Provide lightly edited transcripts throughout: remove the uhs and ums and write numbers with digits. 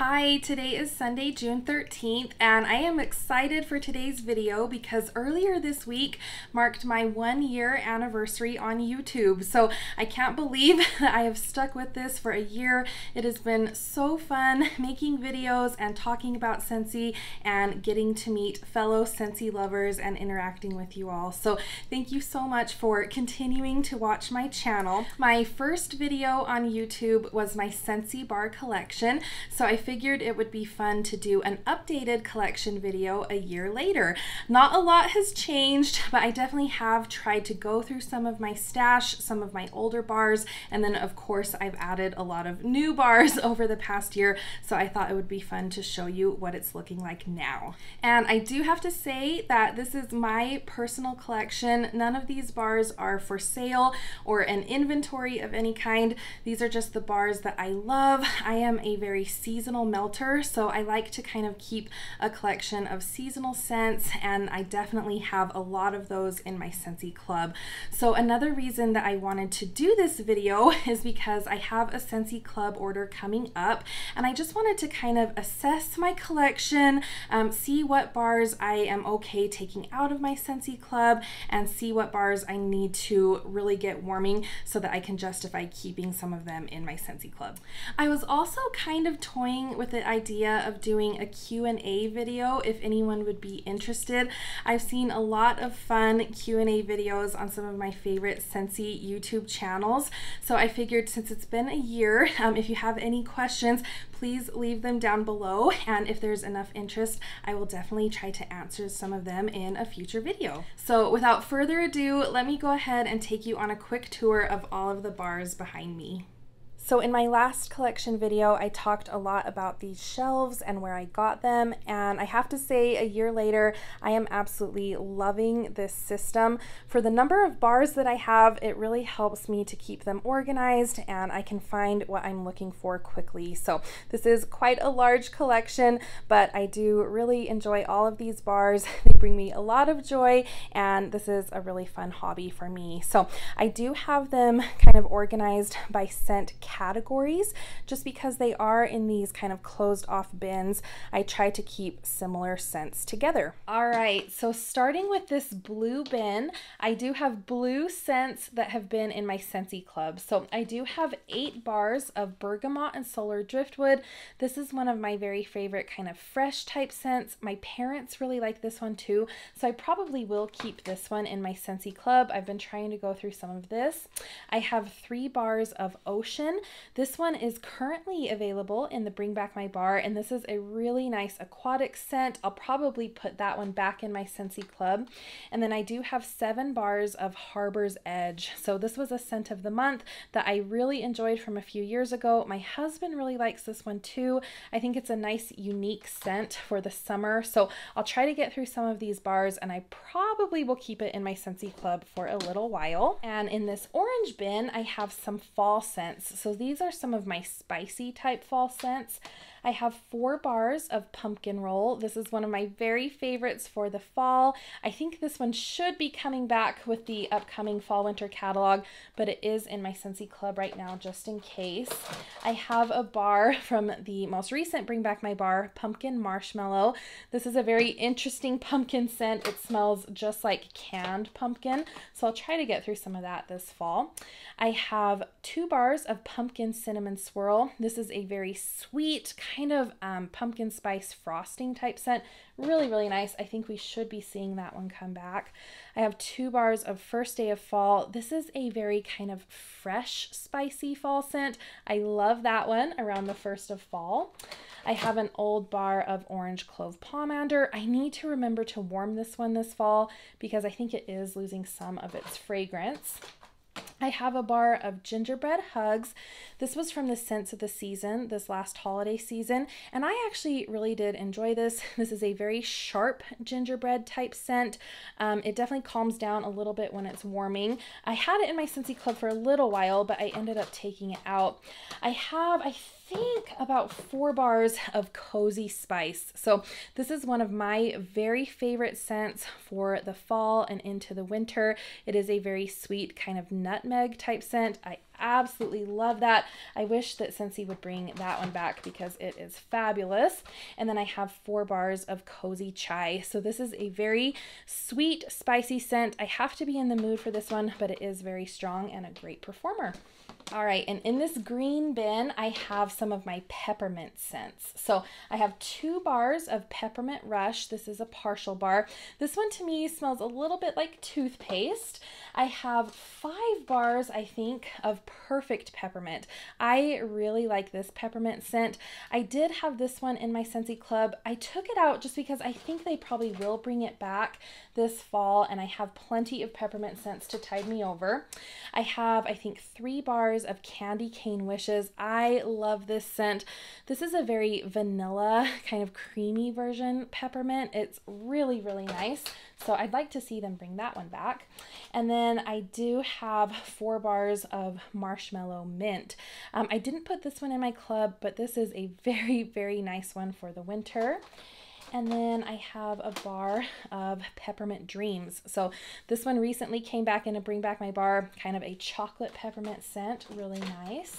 Hi, today is Sunday, June 13th, and I am excited for today's video because earlier this week marked my 1-year anniversary on YouTube. So I can't believe that I have stuck with this for a year. It has been so fun making videos and talking about Scentsy and getting to meet fellow Scentsy lovers and interacting with you all. So thank you so much for continuing to watch my channel. My first video on YouTube was my Scentsy bar collection, so I figured it would be fun to do an updated collection video a year later. Not a lot has changed, but I definitely have tried to go through some of my stash, some of my older bars, and then of course I've added a lot of new bars over the past year, so I thought it would be fun to show you what it's looking like now. And I do have to say that this is my personal collection. None of these bars are for sale or an inventory of any kind. These are just the bars that I love. I am a very seasonal melter, so I like to kind of keep a collection of seasonal scents, and I definitely have a lot of those in my Scentsy club. So another reason that I wanted to do this video is because I have a Scentsy club order coming up, and I just wanted to kind of assess my collection, see what bars I am okay taking out of my Scentsy club, and see what bars I need to really get warming so that I can justify keeping some of them in my Scentsy club. I was also kind of toying with the idea of doing a Q&A video if anyone would be interested. I've seen a lot of fun Q&A videos on some of my favorite Scentsy YouTube channels, so I figured since it's been a year, if you have any questions, please leave them down below, and if there's enough interest, I will definitely try to answer some of them in a future video. So without further ado, let me go ahead and take you on a quick tour of all of the bars behind me. So in my last collection video, I talked a lot about these shelves and where I got them, and I have to say a year later, I am absolutely loving this system. For the number of bars that I have, it really helps me to keep them organized and I can find what I'm looking for quickly. So this is quite a large collection, but I do really enjoy all of these bars. They bring me a lot of joy, and this is a really fun hobby for me. So I do have them kind of organized by scent categories, just because they are in these kind of closed off bins. I try to keep similar scents together. All right, so starting with this blue bin, I do have blue scents that have been in my Scentsy club. So I do have 8 bars of bergamot and solar driftwood. This is one of my very favorite kind of fresh type scents. My parents really like this one too, so I probably will keep this one in my Scentsy club. I've been trying to go through some of this. I have 3 bars of ocean. This one is currently available in the Bring Back My Bar, and this is a really nice aquatic scent. I'll probably put that one back in my Scentsy club. And then I do have 7 bars of Harbor's Edge. So this was a scent of the month that I really enjoyed from a few years ago. My husband really likes this one too. I think it's a nice, unique scent for the summer. So I'll try to get through some of these bars, and I probably will keep it in my Scentsy club for a little while. And in this orange bin, I have some fall scents. So these are some of my spicy type fall scents. I have 4 bars of pumpkin roll. This is one of my very favorites for the fall. I think this one should be coming back with the upcoming fall winter catalog, but it is in my Scentsy club right now just in case. I have a bar from the most recent Bring Back My Bar, pumpkin marshmallow. This is a very interesting pumpkin scent. It smells just like canned pumpkin, so I'll try to get through some of that this fall. I have 2 bars of pumpkin cinnamon swirl. This is a very sweet kind of pumpkin spice frosting type scent. Really, really nice. I think we should be seeing that one come back. I have 2 bars of First Day of Fall. This is a very kind of fresh, spicy fall scent. I love that one around the 1st of fall. I have an old bar of Orange Clove Pomander. I need to remember to warm this one this fall because I think it is losing some of its fragrance. I have a bar of Gingerbread Hugs. This was from the Scents of the Season, this last holiday season, and I actually really did enjoy this. This is a very sharp gingerbread type scent. It definitely calms down a little bit when it's warming. I had it in my Scentsy club for a little while, but I ended up taking it out. I think about 4 bars of Cozy Spice. So this is one of my very favorite scents for the fall and into the winter. It is a very sweet kind of nutmeg type scent. I absolutely love that. I wish that Scentsy would bring that one back because it is fabulous. And then I have 4 bars of Cozy Chai. So this is a very sweet, spicy scent. I have to be in the mood for this one, but it is very strong and a great performer. All right, and in this green bin, I have some of my peppermint scents. So I have 2 bars of Peppermint Rush. This is a partial bar. This one to me smells a little bit like toothpaste. I have 5 bars, I think, of Perfect Peppermint. I really like this peppermint scent. I did have this one in my Scentsy Club. I took it out just because I think they probably will bring it back this fall, and I have plenty of peppermint scents to tide me over. I have, I think, 3 bars of Candy Cane Wishes. I love this scent. This is a very vanilla, kind of creamy version peppermint. It's really, really nice. So I'd like to see them bring that one back. And then I do have 4 bars of Marshmallow Mint. I didn't put this one in my club, but this is a very, very nice one for the winter. And then I have a bar of Peppermint Dreams. So this one recently came back in a Bring Back My Bar, kind of a chocolate peppermint scent, really nice.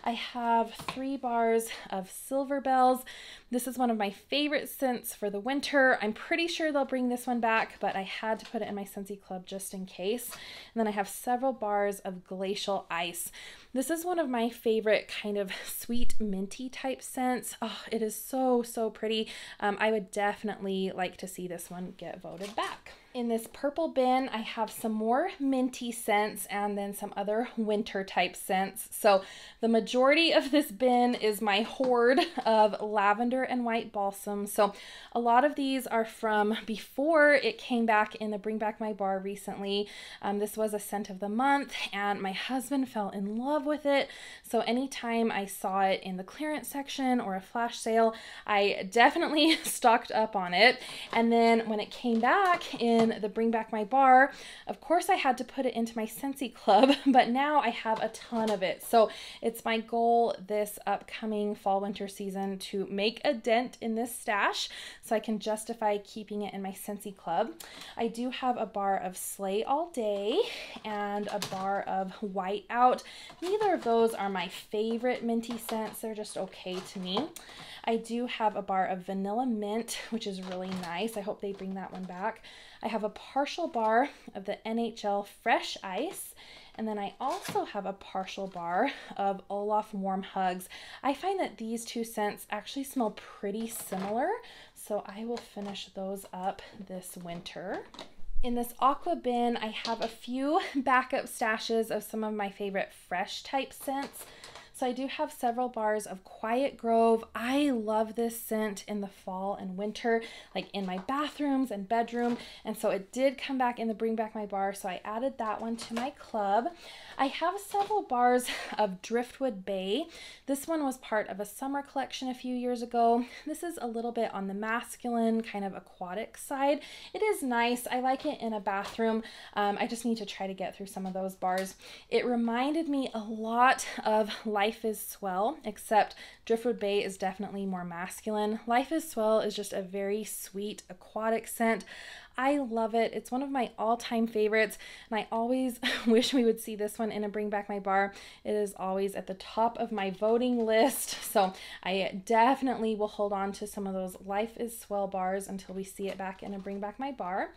I have 3 bars of Silver Bells. This is one of my favorite scents for the winter. I'm pretty sure they'll bring this one back, but I had to put it in my Scentsy Club just in case. And then I have several bars of Glacial Ice. This is one of my favorite kind of sweet minty type scents. Oh, it is so, so pretty. I would definitely like to see this one get voted back. In this purple bin, I have some more minty scents and then some other winter type scents. So the majority of this bin is my hoard of lavender and white balsam. So a lot of these are from before it came back in the Bring Back My Bar recently. This was a scent of the month and my husband fell in love with it. So anytime I saw it in the clearance section or a flash sale, I definitely stocked up on it. And then when it came back in the Bring Back My Bar, of course I had to put it into my Scentsy Club, but now I have a ton of it. So it's my goal this upcoming fall winter season to make a dent in this stash so I can justify keeping it in my Scentsy Club. I do have a bar of Slay All Day and a bar of White Out. Neither of those are my favorite minty scents. They're just okay to me. I do have a bar of Vanilla Mint, which is really nice. I hope they bring that one back. I have a partial bar of the NHL Fresh Ice, and then I also have a partial bar of Olaf Warm Hugs. I find that these 2 scents actually smell pretty similar, so I will finish those up this winter. In this aqua bin, I have a few backup stashes of some of my favorite fresh type scents. So I do have several bars of Quiet Grove. I love this scent in the fall and winter, like in my bathrooms and bedroom. And so it did come back in the Bring Back My Bar, so I added that one to my club. I have several bars of Driftwood Bay. This one was part of a summer collection a few years ago. This is a little bit on the masculine, kind of aquatic side. It is nice. I like it in a bathroom. I just need to try to get through some of those bars. It reminded me a lot of Life is Swell, except Driftwood Bay is definitely more masculine. Life is Swell is just a very sweet aquatic scent. I love it. It's one of my all-time favorites, and I always wish we would see this one in a Bring Back My Bar. It is always at the top of my voting list, so I definitely will hold on to some of those Life is Swell bars until we see it back in a Bring Back My Bar.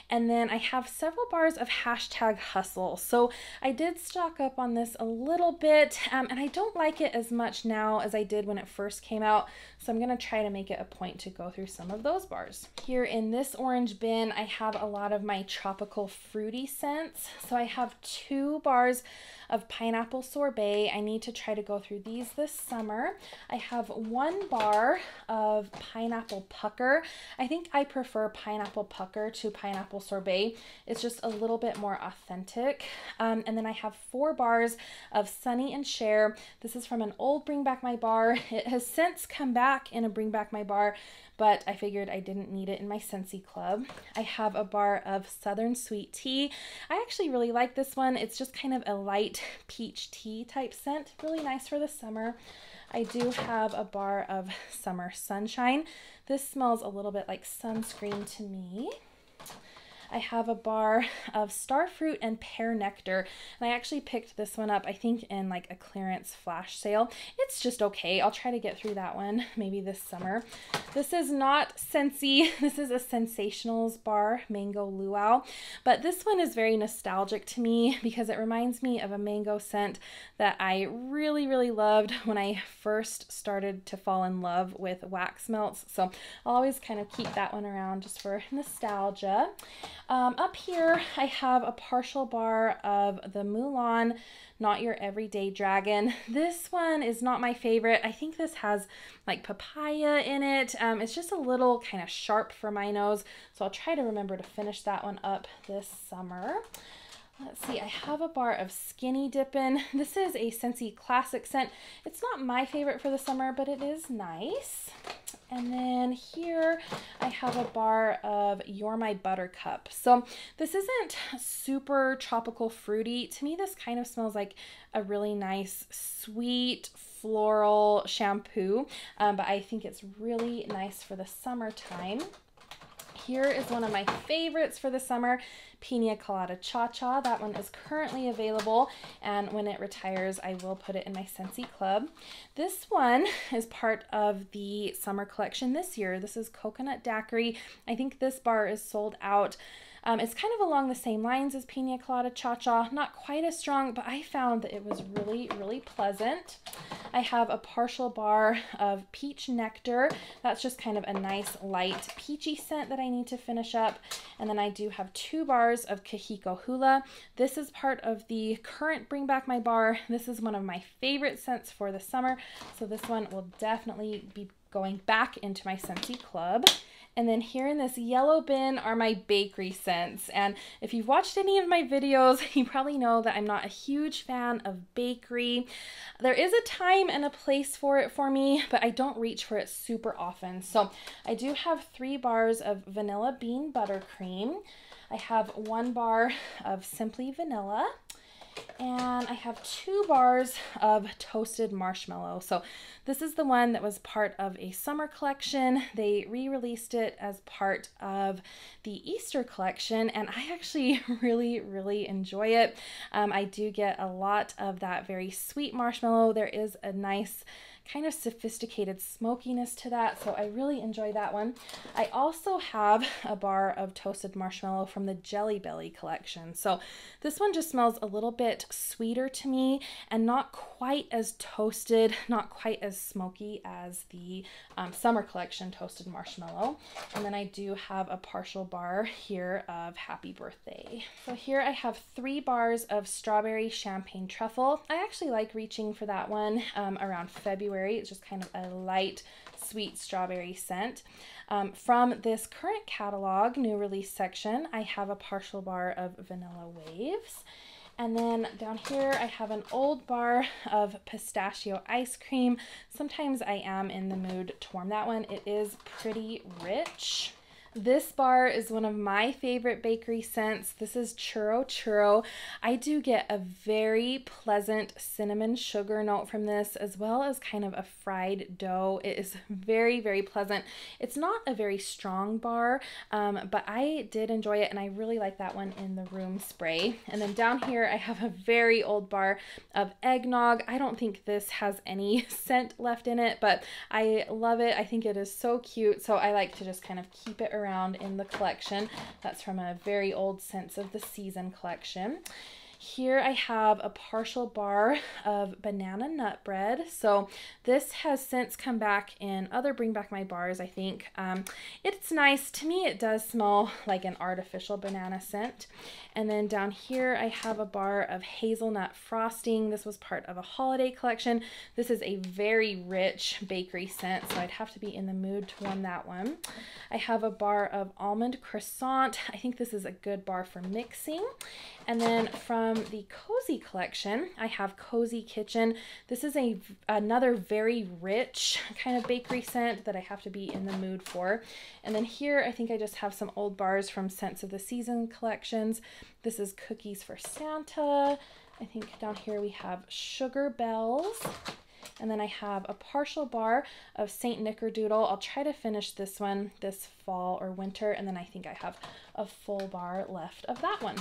And then I have several bars of #Hustle. So I did stock up on this a little bit, and I don't like it as much now as I did when it first came out, so I'm going to try to make it a point to go through some of those bars. Here in this orange bin, I have a lot of my tropical fruity scents. So I have 2 bars of Pineapple Sorbet. I need to try to go through these this summer. I have 1 bar of Pineapple Pucker. I think I prefer Pineapple Pucker to Pineapple Sorbet. It's just a little bit more authentic. And then I have 4 bars of Sunny and Cher. This is from an old Bring Back My Bar. It has since come back in a Bring Back My Bar, but I figured I didn't need it in my Scentsy Club. I have a bar of Southern Sweet Tea. I actually really like this one. It's just kind of a light peach tea type scent. Really nice for the summer. I do have a bar of Summer Sunshine. This smells a little bit like sunscreen to me. I have a bar of starfruit and pear nectar, and I actually picked this one up, I think in like a clearance flash sale. It's just okay. I'll try to get through that one maybe this summer. This is not Scentsy. This is a Sensationals bar, Mango Luau, but this one is very nostalgic to me because it reminds me of a mango scent that I really, really loved when I first started to fall in love with wax melts. So I'll always kind of keep that one around just for nostalgia. Up here, I have a partial bar of the Mulan Not Your Everyday Dragon. This one is not my favorite. I think this has like papaya in it. It's just a little kind of sharp for my nose, so I'll try to remember to finish that one up this summer. Let's see, I have a bar of Skinny Dippin'. This is a Scentsy classic scent. It's not my favorite for the summer, but it is nice. And then here I have a bar of You're My Buttercup. So this isn't super tropical fruity. To me, this kind of smells like a really nice, sweet, floral shampoo, but I think it's really nice for the summertime. Here is one of my favorites for the summer, Pina Colada Cha Cha. That one is currently available, and when it retires, I will put it in my Scentsy club. This one is part of the summer collection this year. This is Coconut Daiquiri. I think this bar is sold out. It's kind of along the same lines as Pina Colada Cha Cha, not quite as strong, but I found that it was really, really pleasant. I have a partial bar of Peach Nectar. That's just kind of a nice light peachy scent that I need to finish up. And then I do have 2 bars of Kahiko Hula. This is part of the current Bring Back My Bar. This is one of my favorite scents for the summer, so this one will definitely be going back into my Scentsy club. And then here in this yellow bin are my bakery scents. And if you've watched any of my videos, you probably know that I'm not a huge fan of bakery. There is a time and a place for it for me, but I don't reach for it super often. So I do have 3 bars of Vanilla Bean Buttercream. I have 1 bar of Simply Vanilla. And I have 2 bars of Toasted Marshmallow. So this is the one that was part of a summer collection. They re-released it as part of the Easter collection, and I actually really, really enjoy it. I do get a lot of that very sweet marshmallow. There is a nice kind of sophisticated smokiness to that, so I really enjoy that one. I also have a bar of Toasted Marshmallow from the Jelly Belly collection. So this one just smells a little bit sweeter to me and not quite as toasted, not quite as smoky as the summer collection Toasted Marshmallow. And then I do have a partial bar here of Happy Birthday. So here I have 3 bars of Strawberry Champagne Truffle. I actually like reaching for that one around February. It's just kind of a light, sweet strawberry scent. From this current catalog, new release section, I have a partial bar of Vanilla Waves. And then down here, I have an old bar of pistachio ice cream. Sometimes I am in the mood to warm that one. It is pretty rich. This bar is one of my favorite bakery scents. This is Churro Churro. I do get a very pleasant cinnamon sugar note from this, as well as kind of a fried dough. It is very, very pleasant. It's not a very strong bar, but I did enjoy it, and I really like that one in the room spray. And then down here, I have a very old bar of eggnog. I don't think this has any scent left in it, but I love it. I think it is so cute, so I like to just kind of keep it around in the collection. That's from a very old Scents of the Season collection. Here I have a partial bar of banana nut bread. So this has since come back in other Bring Back My bars, I think. It's nice. To me, it does smell like an artificial banana scent. And then down here, I have a bar of hazelnut frosting. This was part of a holiday collection. This is a very rich bakery scent, so I'd have to be in the mood to warm that one. I have a bar of almond croissant. I think this is a good bar for mixing. And then from the Cozy collection, I have Cozy Kitchen. This is another very rich kind of bakery scent that I have to be in the mood for. And then here, I think I just have some old bars from Scents of the Season collections. This is Cookies for Santa. I think down here we have Sugar Bells. And then I have a partial bar of St. Nickerdoodle. I'll try to finish this one this fall or winter, and then I think I have a full bar left of that one.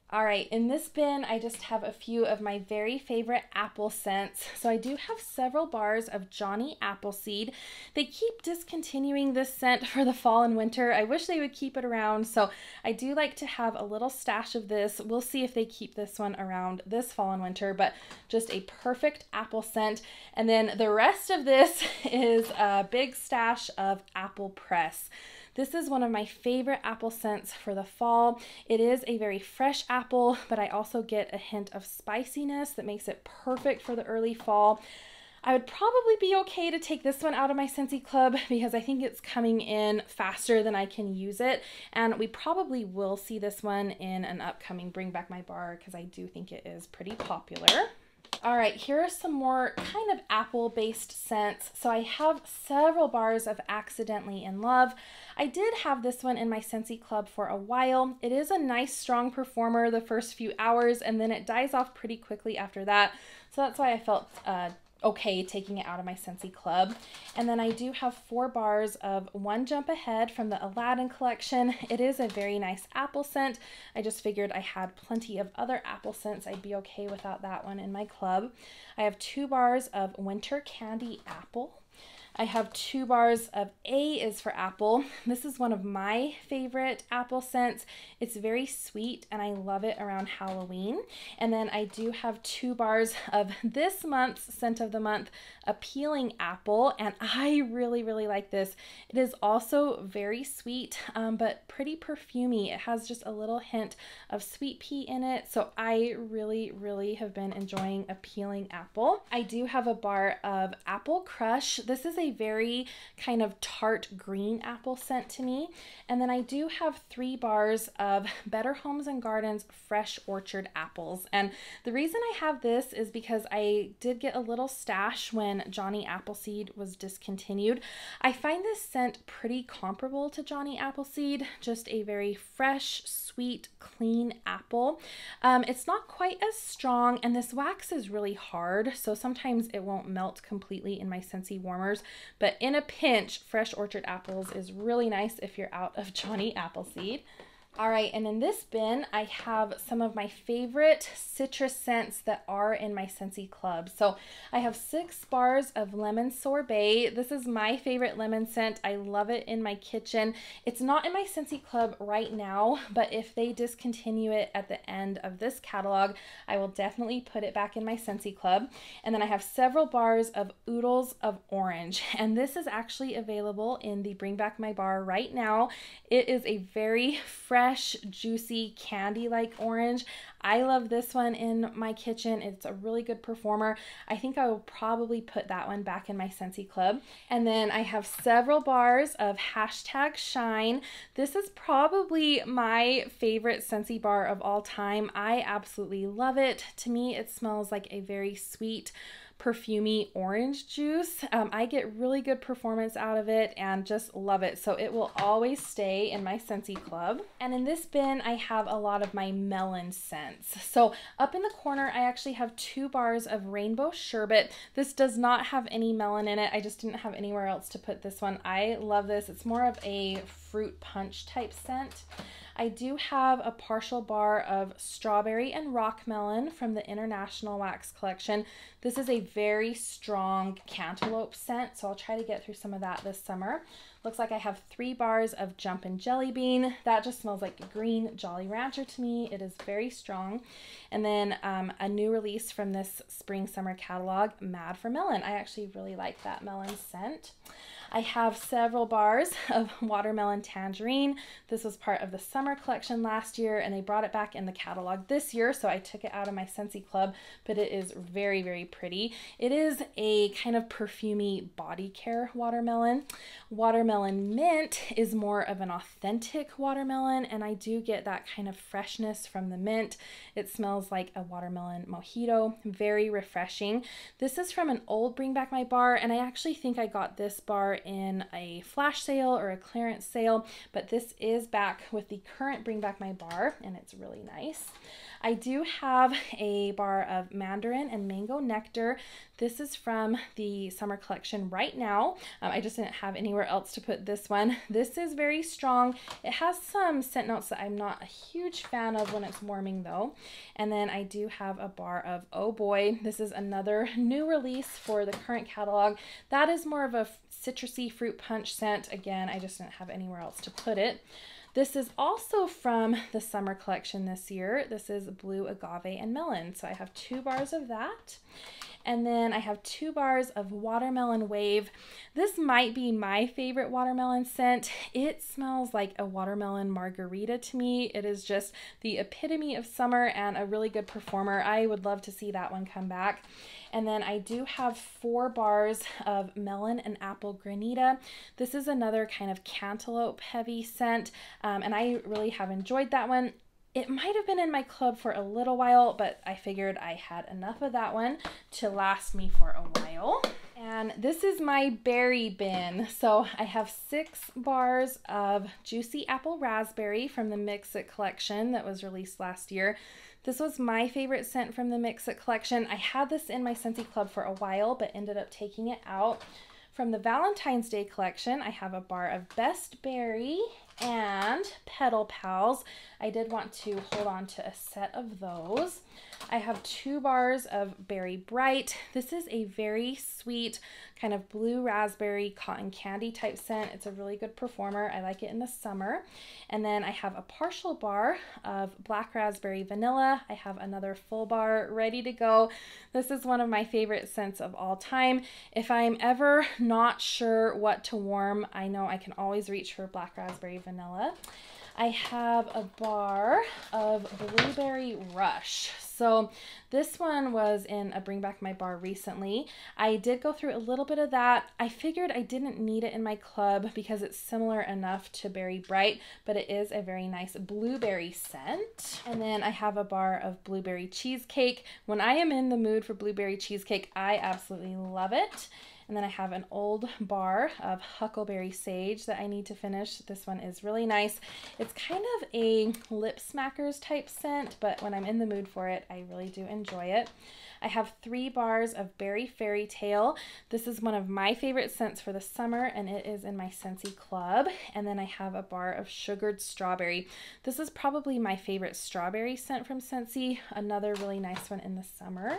All right, in this bin, I just have a few of my very favorite apple scents. So I do have several bars of Johnny Appleseed. They keep discontinuing this scent for the fall and winter. I wish they would keep it around. So I do like to have a little stash of this. We'll see if they keep this one around this fall and winter, but just a perfect apple scent. And then the rest of this is a big stash of apple press. This is one of my favorite apple scents for the fall. It is a very fresh apple, but I also get a hint of spiciness that makes it perfect for the early fall. I would probably be okay to take this one out of my Scentsy Club because I think it's coming in faster than I can use it. And we probably will see this one in an upcoming Bring Back My Bar because I do think it is pretty popular. All right, here are some more kind of apple-based scents. So I have several bars of Accidentally in Love. I did have this one in my Scentsy Club for a while. It is a nice, strong performer the first few hours, and then it dies off pretty quickly after that. So that's why I felt okay taking it out of my Scentsy Club. And then I do have 4 bars of One Jump Ahead from the Aladdin collection. It is a very nice apple scent. I just figured I had plenty of other apple scents. I'd be okay without that one in my club. I have 2 bars of Winter Candy Apple. I have 2 bars of A is for Apple. This is one of my favorite apple scents. It's very sweet and I love it around Halloween. And then I do have 2 bars of this month's scent of the month, Appealing Apple, and I really like this. It is also very sweet, but pretty perfumey. It has just a little hint of sweet pea in it, so I really have been enjoying Appealing Apple. I do have a bar of Apple Crush. This is a very kind of tart green apple scent to me. And then I do have 3 bars of Better Homes and Gardens Fresh Orchard Apples. And the reason I have this is because I did get a little stash when Johnny Appleseed was discontinued. I find this scent pretty comparable to Johnny Appleseed, just a very fresh, sweet, clean apple. It's not quite as strong, and this wax is really hard, so sometimes it won't melt completely in my Scentsy warmers, but in a pinch, Fresh Orchard Apples is really nice if you're out of Johnny Appleseed. All right, and in this bin, I have some of my favorite citrus scents that are in my Scentsy Club. So I have 6 bars of Lemon Sorbet. This is my favorite lemon scent. I love it in my kitchen. It's not in my Scentsy Club right now, but if they discontinue it at the end of this catalog, I will definitely put it back in my Scentsy Club. And then I have several bars of Oodles of Orange, and this is actually available in the Bring Back My Bar right now. It is a very fresh, juicy, candy-like orange. I love this one in my kitchen. It's a really good performer. I think I will probably put that one back in my Scentsy Club. And then I have several bars of #Shine. This is probably my favorite Scentsy bar of all time. I absolutely love it. To me, it smells like a very sweet, perfumey orange juice. I get really good performance out of it and just love it. So it will always stay in my Scentsy Club. And in this bin, I have a lot of my melon scents. So up in the corner, I actually have 2 bars of Rainbow Sherbet. This does not have any melon in it. I just didn't have anywhere else to put this one. I love this. It's more of a fruit punch type scent. I do have a partial bar of Strawberry and Rock Melon from the International Wax collection. This is a very strong cantaloupe scent, so I'll try to get through some of that this summer. Looks like I have 3 bars of Jumpin' Jelly Bean. That just smells like green Jolly Rancher to me. It is very strong. And then a new release from this spring summer catalog, Mad for Melon. I actually really like that melon scent. I have several bars of Watermelon Tangerine. This was part of the summer collection last year, and they brought it back in the catalog this year, so I took it out of my Scentsy Club, but it is very pretty. It is a kind of perfumey body care watermelon. Watermelon Mint is more of an authentic watermelon, and I do get that kind of freshness from the mint. It smells like a watermelon mojito, very refreshing. This is from an old Bring Back My Bar, and I actually think I got this bar in a flash sale or a clearance sale, but this is back with the current Bring Back My bar, and it's really nice. I do have a bar of mandarin and mango nectar. This is from the summer collection right now. I just didn't have anywhere else to put this one. This is very strong. It has some scent notes that I'm not a huge fan of when it's warming though. And then I do have a bar of Oh Boy. This is another new release for the current catalog. That is more of a citrusy fruit punch scent. Again, I just didn't have anywhere else to put it. This is also from the summer collection this year. This is Blue Agave and Melon. So I have 2 bars of that. And then I have 2 bars of Watermelon Wave. This might be my favorite watermelon scent. It smells like a watermelon margarita to me. It is just the epitome of summer and a really good performer. I would love to see that one come back. And then I do have 4 bars of Melon and Apple Granita. This is another kind of cantaloupe heavy scent, and I really have enjoyed that one. It might have been in my club for a little while, but I figured I had enough of that one to last me for a while. And this is my berry bin. So I have 6 bars of Juicy Apple Raspberry from the Mix It collection that was released last year. This was my favorite scent from the Mix It collection. I had this in my Scentsy club for a while, but ended up taking it out. From the Valentine's Day collection, I have a bar of Best Berry and Petal Pals. I did want to hold on to a set of those. I have 2 bars of Berry Bright. This is a very sweet kind of blue raspberry cotton candy type scent. It's a really good performer. I like it in the summer. And then I have a partial bar of Black Raspberry Vanilla. I have another full bar ready to go. This is one of my favorite scents of all time. If I'm ever not sure what to warm, I know I can always reach for Black Raspberry Vanilla. I have a bar of Blueberry Rush. So this one was in a Bring Back My bar recently. I did go through a little bit of that. I figured I didn't need it in my club because it's similar enough to Berry Bright, but it is a very nice blueberry scent. And then I have a bar of Blueberry Cheesecake. When I am in the mood for blueberry cheesecake, I absolutely love it. And then I have an old bar of Huckleberry Sage that I need to finish. This one is really nice. It's kind of a lip smackers type scent, but when I'm in the mood for it, I really do enjoy it. I have 3 bars of Berry Fairy Tale. This is one of my favorite scents for the summer, and it is in my Scentsy club. And then I have a bar of Sugared Strawberry. This is probably my favorite strawberry scent from Scentsy. Another really nice one in the summer.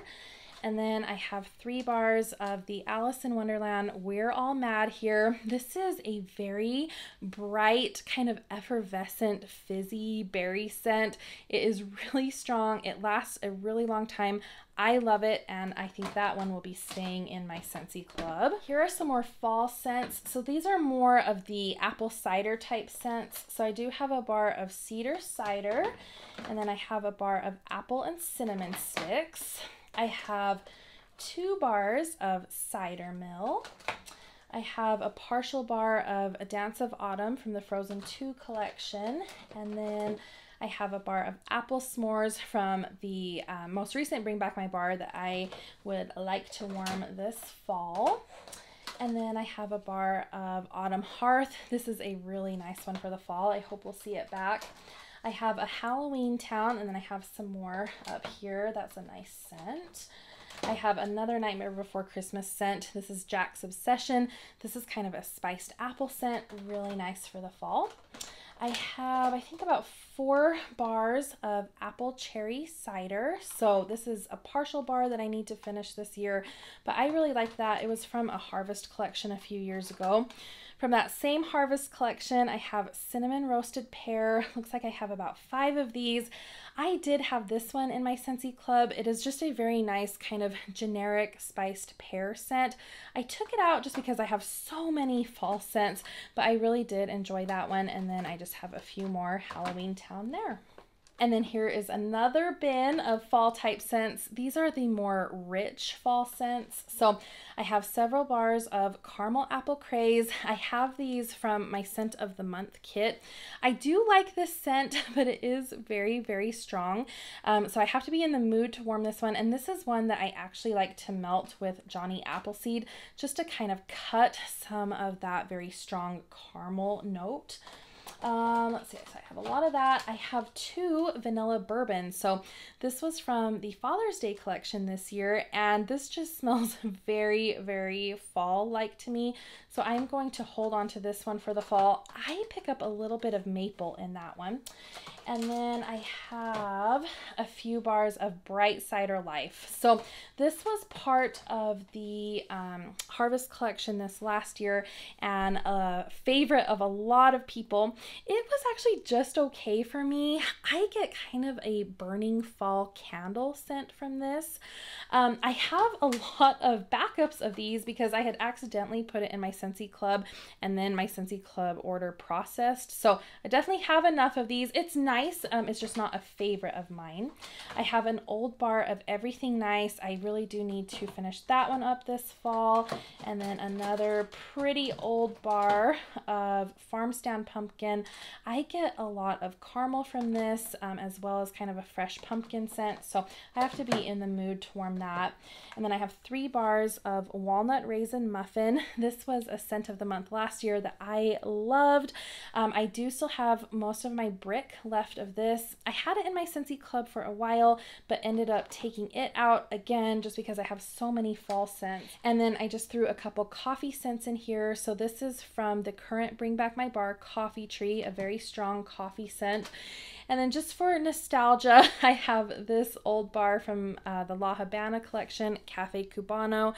And then I have 3 bars of the Alice in Wonderland We're All Mad Here. This is a very bright, kind of effervescent, fizzy berry scent. It is really strong. It lasts a really long time. I love it, and I think that one will be staying in my Scentsy club. Here are some more fall scents. So these are more of the apple cider type scents. So I do have a bar of Cedar Cider, and then I have a bar of Apple and Cinnamon Sticks. I have 2 bars of Cider Mill. I have a partial bar of A Dance of Autumn from the Frozen 2 collection. And then I have a bar of Apple S'mores from the most recent Bring Back My bar that I would like to warm this fall. And then I have a bar of Autumn Hearth. This is a really nice one for the fall. I hope we'll see it back. I have a Halloween Town, and then I have some more up here. That's a nice scent. I have another Nightmare Before Christmas scent. This is Jack's Obsession. This is kind of a spiced apple scent, really nice for the fall. I have, I think, about 4 bars of Apple Cherry Cider. So this is a partial bar that I need to finish this year, but I really like that. It was from a Harvest collection a few years ago. From that same Harvest collection, I have Cinnamon Roasted Pear. Looks like I have about 5 of these. I did have this one in my Scentsy club. It is just a very nice kind of generic spiced pear scent. I took it out just because I have so many fall scents, but I really did enjoy that one. And then I just have a few more Halloween Town there. And then here is another bin of fall type scents. These are the more rich fall scents. So I have several bars of caramel apple craze. I have these from my scent of the month kit. I do like this scent, but it is very, very strong. So I have to be in the mood to warm this one. And this is one that I actually like to melt with Johnny Appleseed just to kind of cut some of that very strong caramel note. Let's see, so I have a lot of that. I have 2 vanilla bourbons. So this was from the Father's Day collection this year, and this just smells very, very fall-like to me. So I'm going to hold on to this one for the fall. I pick up a little bit of maple in that one. And then I have a few bars of Bright Cider Life. So this was part of the Harvest collection this last year and a favorite of a lot of people. It was actually just okay for me. I get kind of a burning fall candle scent from this. I have a lot of backups of these because I had accidentally put it in my Scentsy Club and then my Scentsy Club order processed. So I definitely have enough of these. It's nice. It's just not a favorite of mine. I have an old bar of Everything Nice. I really do need to finish that one up this fall. And then another pretty old bar of Farm Stand Pumpkin. I get a lot of caramel from this as well as kind of a fresh pumpkin scent. So I have to be in the mood to warm that. And then I have 3 bars of Walnut Raisin Muffin. This was a scent of the month last year that I loved. I do still have most of my brick left of this. I had it in my Scentsy Club for a while, but ended up taking it out again just because I have so many fall scents. And then I just threw a couple coffee scents in here. So this is from the current Bring Back My Bar Coffee Tree, a very strong coffee scent. And then just for nostalgia, I have this old bar from the La Habana collection, Cafe Cubano.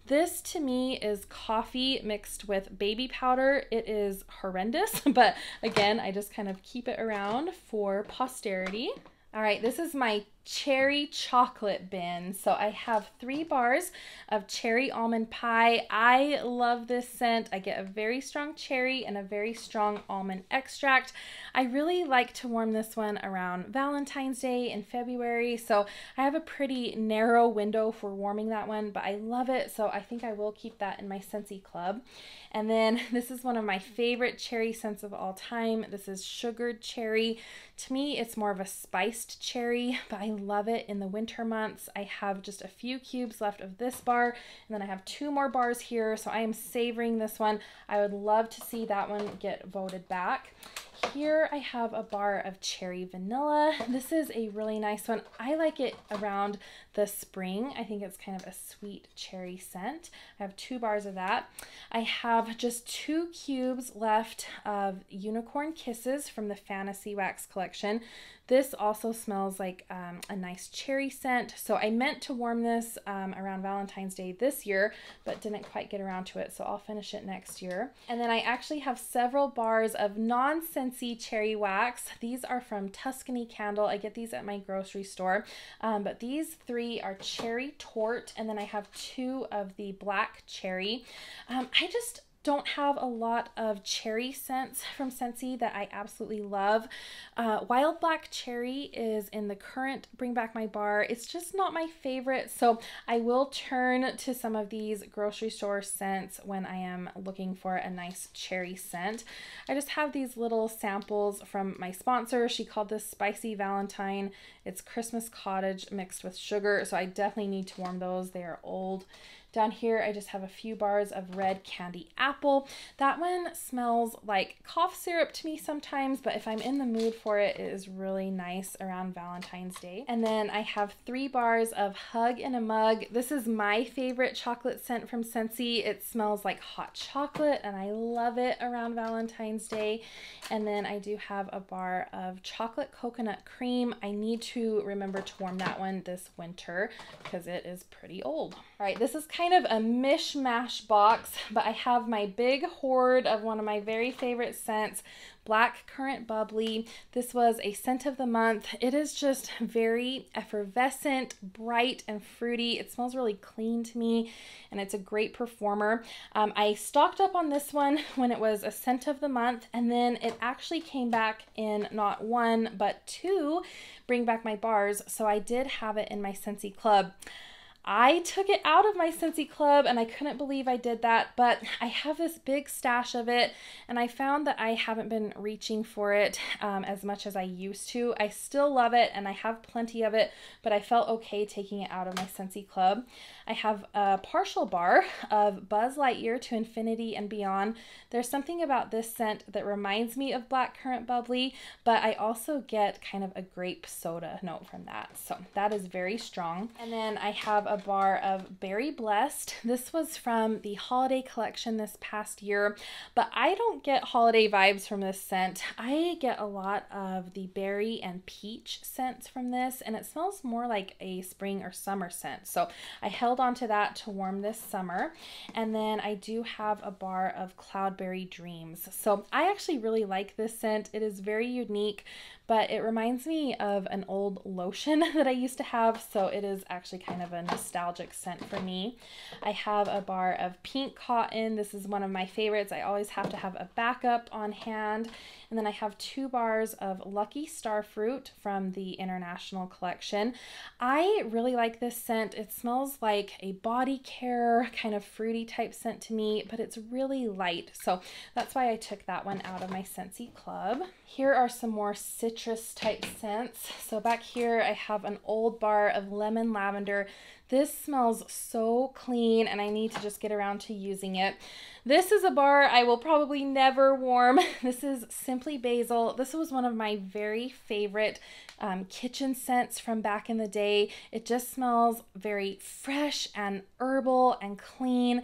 This to me is coffee mixed with baby powder. It is horrendous, but again, I just kind of keep it around for posterity. All right, this is my cherry chocolate bin. So I have 3 bars of cherry almond pie. I love this scent. I get a very strong cherry and a very strong almond extract. I really like to warm this one around Valentine's Day in February. So I have a pretty narrow window for warming that one, but I love it. So I think I will keep that in my Scentsy Club. And then this is one of my favorite cherry scents of all time. This is sugared cherry. To me, it's more of a spiced cherry, but I love it in the winter months. I have just a few cubes left of this bar, and then I have 2 more bars here, so I am savoring this one. I would love to see that one get voted back. Here I have a bar of cherry vanilla. This is a really nice one. I like it around the spring. I think it's kind of a sweet cherry scent. I have 2 bars of that. I have just 2 cubes left of Unicorn Kisses from the Fantasy Wax collection. This also smells like a nice cherry scent. So I meant to warm this around Valentine's Day this year, but didn't quite get around to it. So I'll finish it next year. And then I actually have several bars of non-Scentsy cherry wax. These are from Tuscany Candle. I get these at my grocery store. But these 3 are cherry tort. And then I have 2 of the black cherry. I just don't have a lot of cherry scents from Scentsy that I absolutely love. Wild Black Cherry is in the current Bring Back My Bar. It's just not my favorite, so I will turn to some of these grocery store scents when I am looking for a nice cherry scent. I just have these little samples from my sponsor. She called this Spicy Valentine. It's Christmas Cottage mixed with sugar, so I definitely need to warm those. They are old. Down here, I just have a few bars of Red Candy Apple. That one smells like cough syrup to me sometimes, but if I'm in the mood for it, it is really nice around Valentine's Day. And then I have 3 bars of Hug in a Mug. This is my favorite chocolate scent from Scentsy. It smells like hot chocolate, and I love it around Valentine's Day. And then I do have a bar of Chocolate Coconut Cream. I need to remember to warm that one this winter because it is pretty old. All right, this is kind kind of a mishmash box, but I have my big hoard of one of my very favorite scents, Black Currant Bubbly. This was a scent of the month. It is just very effervescent, bright, and fruity. It smells really clean to me, and it's a great performer. I stocked up on this one when it was a scent of the month, and then it actually came back in not one, but two Bring Back My Bars, so I did have it in my Scentsy Club. I took it out of my Scentsy Club and I couldn't believe I did that, but I have this big stash of it and I found that I haven't been reaching for it as much as I used to. I still love it and I have plenty of it, but I felt okay taking it out of my Scentsy Club. I have a partial bar of Buzz Lightyear to Infinity and Beyond. There's something about this scent that reminds me of Black Currant Bubbly, but I also get kind of a grape soda note from that. So that is very strong. And then I have a bar of Berry Blessed. This was from the holiday collection this past year, but I don't get holiday vibes from this scent. I get a lot of the berry and peach scents from this, and it smells more like a spring or summer scent. So I held on to that to warm this summer. And then I do have a bar of Cloudberry Dreams. So I actually really like this scent. It is very unique, but it reminds me of an old lotion that I used to have, so it is actually kind of a nostalgic scent for me. I have a bar of Pink Cotton. This is one of my favorites. I always have to have a backup on hand. And then I have 2 bars of Lucky Starfruit from the International Collection. I really like this scent. It smells like a body care kind of fruity type scent to me, but it's really light. So that's why I took that one out of my Scentsy Club. Here are some more citrus type scents. So back here I have an old bar of Lemon Lavender. This smells so clean and I need to just get around to using it. This is a bar I will probably never warm. This is Simply Basil. This was one of my very favorite kitchen scents from back in the day. It just smells very fresh and herbal and clean.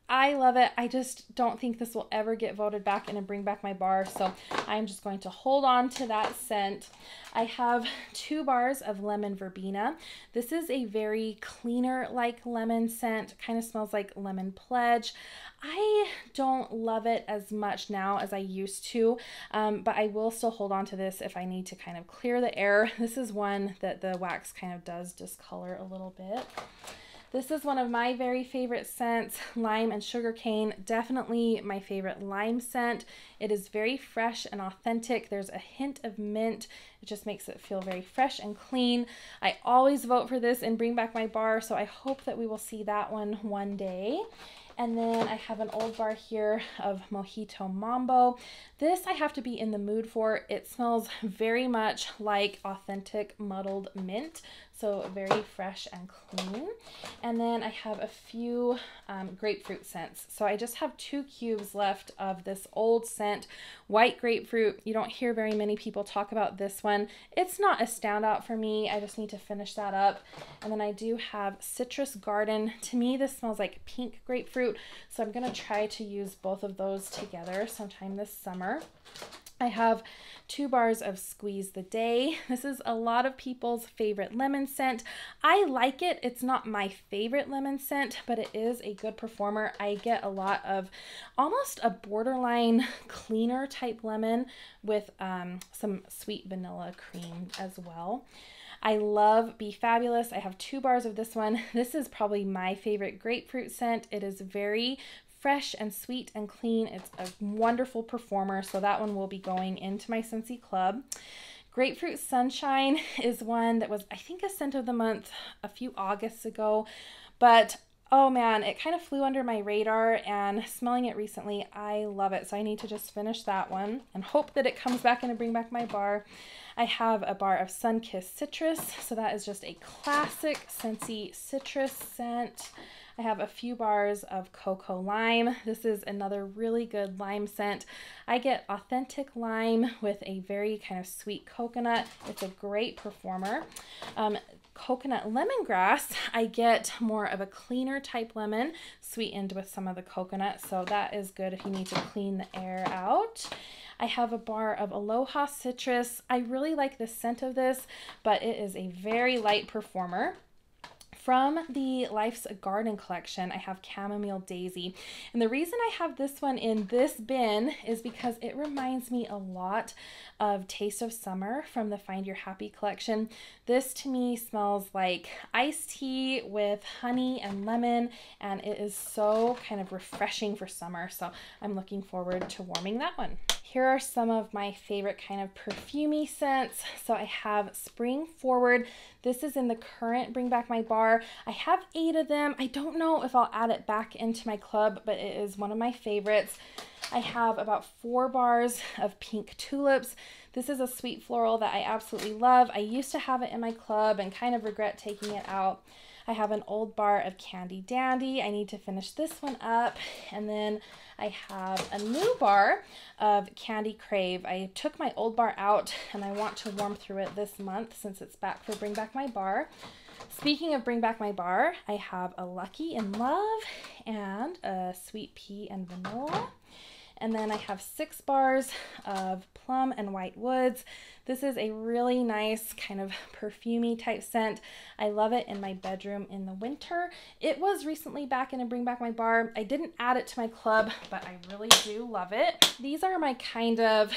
I love it. I just don't think this will ever get voted back in and Bring Back My Bar, so I'm just going to hold on to that scent. I have 2 bars of Lemon Verbena. This is a very cleaner like lemon scent, kind of smells like Lemon Pledge. I don't love it as much now as I used to, but I will still hold on to this if I need to kind of clear the air. This is one that the wax kind of does discolor a little bit. This is one of my very favorite scents, Lime and Sugarcane. Definitely my favorite lime scent. It is very fresh and authentic. There's a hint of mint. It just makes it feel very fresh and clean. I always vote for this and Bring Back My Bar, so I hope that we will see that one day. And then I have an old bar here of Mojito Mambo. This I have to be in the mood for. It smells very much like authentic muddled mint, so very fresh and clean. And then I have a few grapefruit scents. So I just have 2 cubes left of this old scent, White Grapefruit. You don't hear very many people talk about this one. It's not a standout for me. I just need to finish that up. And then I do have Citrus Garden. To me, this smells like pink grapefruit, so I'm gonna try to use both of those together sometime this summer. I have 2 bars of Squeeze the Day. This is a lot of people's favorite lemon scent. I like it. It's not my favorite lemon scent, but it is a good performer. I get a lot of almost a borderline cleaner type lemon with some sweet vanilla cream as well. I love Be Fabulous. I have 2 bars of this one. This is probably my favorite grapefruit scent. It is very fresh and sweet and clean. It's a wonderful performer, so that one will be going into my Scentsy Club. Grapefruit Sunshine is one that was, I think, a scent of the month a few Augusts ago, but oh man, it kind of flew under my radar, and smelling it recently, I love it. So I need to just finish that one and hope that it comes back in and Bring Back My Bar. I have a bar of Sunkissed Citrus, so that is just a classic Scentsy citrus scent. I have a few bars of Cocoa Lime. This is another really good lime scent. I get authentic lime with a very kind of sweet coconut. It's a great performer. Coconut Lemongrass, I get more of a cleaner type lemon sweetened with some of the coconut, so that is good if you need to clean the air out. I have a bar of Aloha Citrus. I really like the scent of this, but it is a very light performer. From the Life's Garden collection, I have Chamomile Daisy. And the reason I have this one in this bin is because it reminds me a lot of Taste of Summer from the Find Your Happy collection. This to me smells like iced tea with honey and lemon, and it is so kind of refreshing for summer. So I'm looking forward to warming that one. Here are some of my favorite kind of perfumey scents. So I have Spring Forward. This is in the current Bring Back My Bar. I have 8 of them. I don't know if I'll add it back into my club, but it is one of my favorites. I have about 4 bars of Pink Tulips. This is a sweet floral that I absolutely love. I used to have it in my club and kind of regret taking it out. I have an old bar of Candy Dandy. I need to finish this one up. And then I have a new bar of Candy Crave. I took my old bar out and I want to warm through it this month since it's back for Bring Back My Bar. Speaking of Bring Back My Bar, I have a Lucky in Love and a Sweet Pea and Vanilla. And then I have 6 bars of Plum and White Woods. This is a really nice kind of perfumey type scent. I love it in my bedroom in the winter. It was recently back in a Bring Back My Bar. I didn't add it to my club, but I really do love it. These are my kind of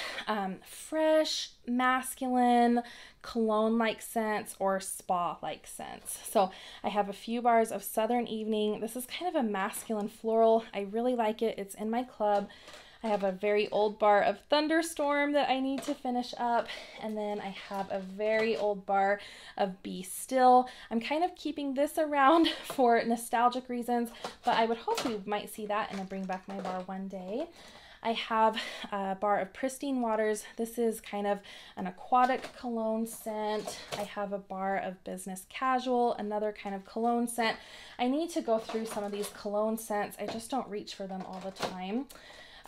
fresh, masculine, cologne-like scents or spa-like scents. So I have a few bars of Southern Evening. This is kind of a masculine floral. I really like it. It's in my club. I have a very old bar of Thunderstorm that I need to finish up, and then I have a very old bar of Be Still. I'm kind of keeping this around for nostalgic reasons, but I would hope we might see that in a Bring Back My Bar one day. I have a bar of Pristine Waters. This is kind of an aquatic cologne scent. I have a bar of Business Casual, another kind of cologne scent. I need to go through some of these cologne scents. I just don't reach for them all the time.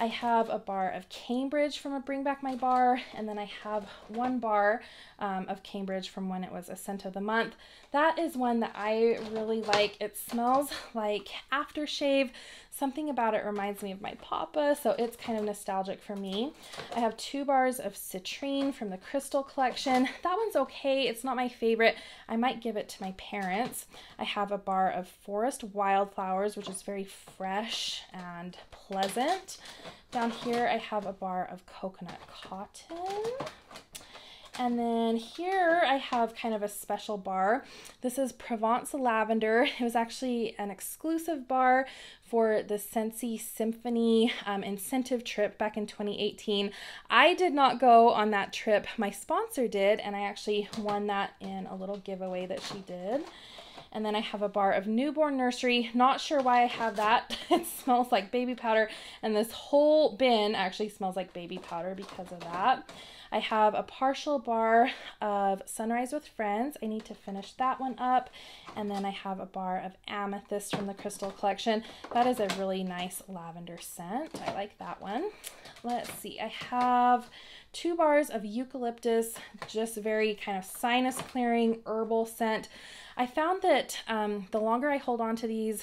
I have a bar of Cambridge from a Bring Back My Bar, and then I have 1 bar of Cambridge from when it was a scent of the month. That is one that I really like. It smells like aftershave. Something about it reminds me of my papa, so it's kind of nostalgic for me. I have 2 bars of Citrine from the Crystal collection. That one's okay. It's not my favorite. I might give it to my parents. I have a bar of Forest Wildflowers, which is very fresh and pleasant. Down here I have a bar of Coconut Cotton. And then here I have kind of a special bar. This is Provence Lavender. It was actually an exclusive bar for the Scentsy Symphony incentive trip back in 2018. I did not go on that trip. My sponsor did, and I actually won that in a little giveaway that she did. And then I have a bar of Newborn Nursery. Not sure why I have that. It smells like baby powder, and this whole bin actually smells like baby powder because of that. I have a partial bar of Sunrise with Friends. I need to finish that one up. And then I have a bar of Amethyst from the Crystal collection. That is a really nice lavender scent. I like that one. Let's see. I have 2 bars of Eucalyptus, just very kind of sinus clearing herbal scent. I found that the longer I hold on to these,